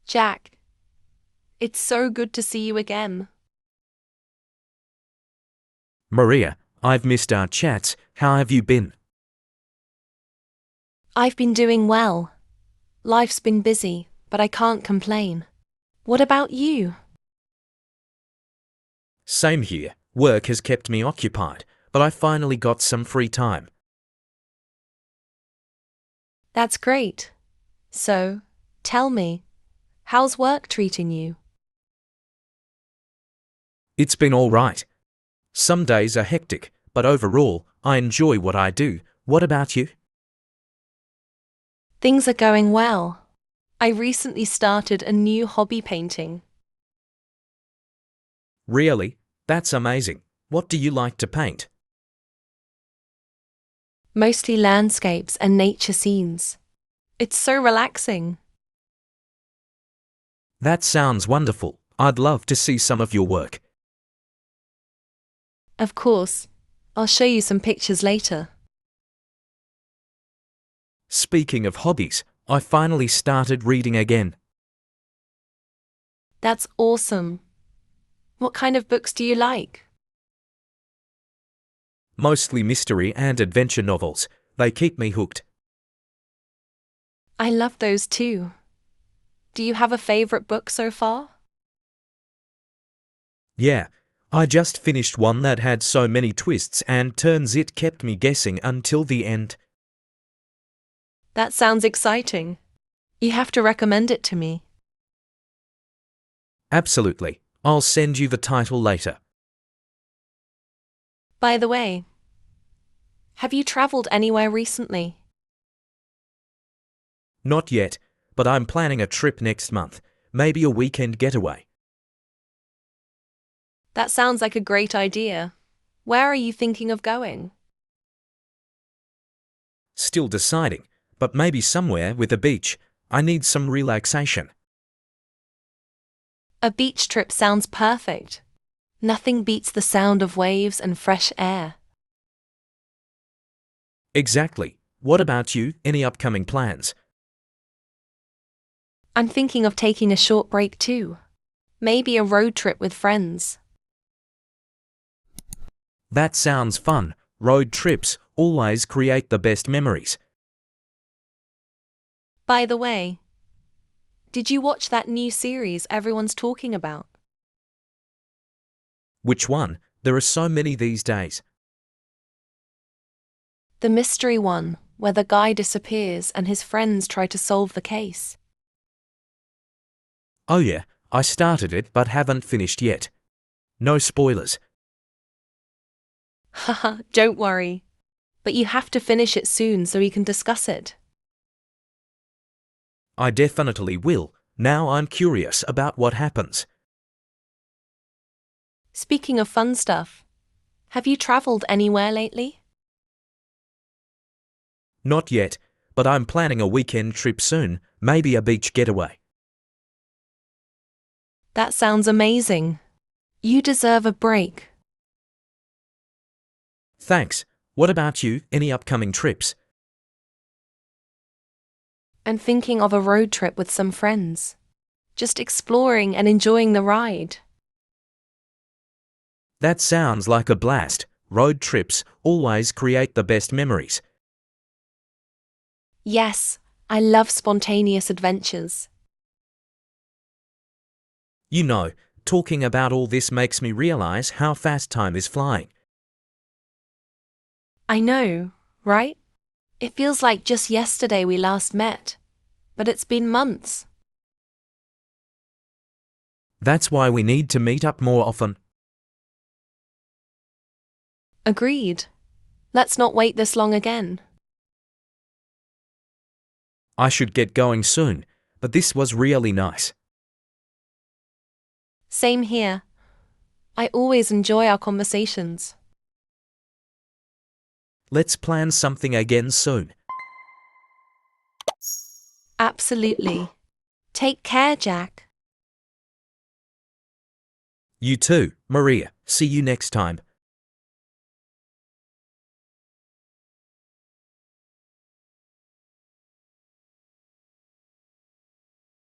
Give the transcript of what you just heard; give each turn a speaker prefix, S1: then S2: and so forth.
S1: Jack, it's so good to see you again.
S2: Maria, I've missed our chats. How have you been?
S1: I've been doing well. Life's been busy, but I can't complain. What about you?
S2: Same here. Work has kept me occupied, but I finally got some free time.
S1: That's great. So, tell me, how's work treating you?
S2: It's been all right. Some days are hectic, but overall, I enjoy what I do. What about you?
S1: Things are going well. I recently started a new hobby painting.
S2: Really? That's amazing. What do you like to paint?
S1: Mostly landscapes and nature scenes. It's so relaxing.
S2: That sounds wonderful. I'd love to see some of your work.
S1: Of course, I'll show you some pictures later.
S2: Speaking of hobbies, I finally started reading again.
S1: That's awesome. What kind of books do you like?
S2: Mostly mystery and adventure novels. They keep me hooked.
S1: I love those too. Do you have a favorite book so far?
S2: Yeah, I just finished one that had so many twists and turns it kept me guessing until the end.
S1: That sounds exciting. You have to recommend it to me.
S2: Absolutely. I'll send you the title later.
S1: By the way, have you traveled anywhere recently?
S2: Not yet, but I'm planning a trip next month. Maybe a weekend getaway.
S1: That sounds like a great idea. Where are you thinking of going?
S2: Still deciding, but maybe somewhere with a beach. I need some relaxation.
S1: A beach trip sounds perfect. Nothing beats the sound of waves and fresh air.
S2: Exactly. What about you? Any upcoming plans?
S1: I'm thinking of taking a short break too. Maybe a road trip with friends.
S2: That sounds fun. Road trips always create the best memories.
S1: By the way, did you watch that new series everyone's talking about?
S2: Which one? There are so many these days.
S1: The mystery one, where the guy disappears and his friends try to solve the case.
S2: Oh yeah, I started it but haven't finished yet. No spoilers.
S1: Haha, don't worry. But you have to finish it soon so we can discuss it.
S2: I definitely will. Now I'm curious about what happens.
S1: Speaking of fun stuff, have you traveled anywhere lately?
S2: Not yet, but I'm planning a weekend trip soon, maybe a beach getaway.
S1: That sounds amazing. You deserve a break.
S2: Thanks. What about you? Any upcoming trips?
S1: I'm thinking of a road trip with some friends. Just exploring and enjoying the ride.
S2: That sounds like a blast. Road trips always create the best memories.
S1: Yes, I love spontaneous adventures.
S2: You know, talking about all this makes me realize how fast time is flying.
S1: I know, right? It feels like just yesterday we last met, but it's been months.
S2: That's why we need to meet up more often.
S1: Agreed. Let's not wait this long again.
S2: I should get going soon, but this was really nice.
S1: Same here. I always enjoy our conversations.
S2: Let's plan something again soon.
S1: Absolutely. Take care, Jack.
S2: You too, Maria. See you next time.